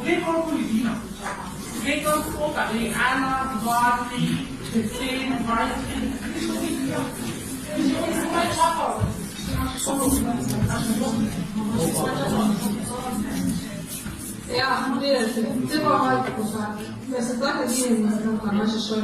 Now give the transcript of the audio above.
Greco cuisine. Greco spokane Anna, Guardi, Christine, Martin. Ja, vidite, treba malo poslušati. Da se take dine ne znam, naše šole.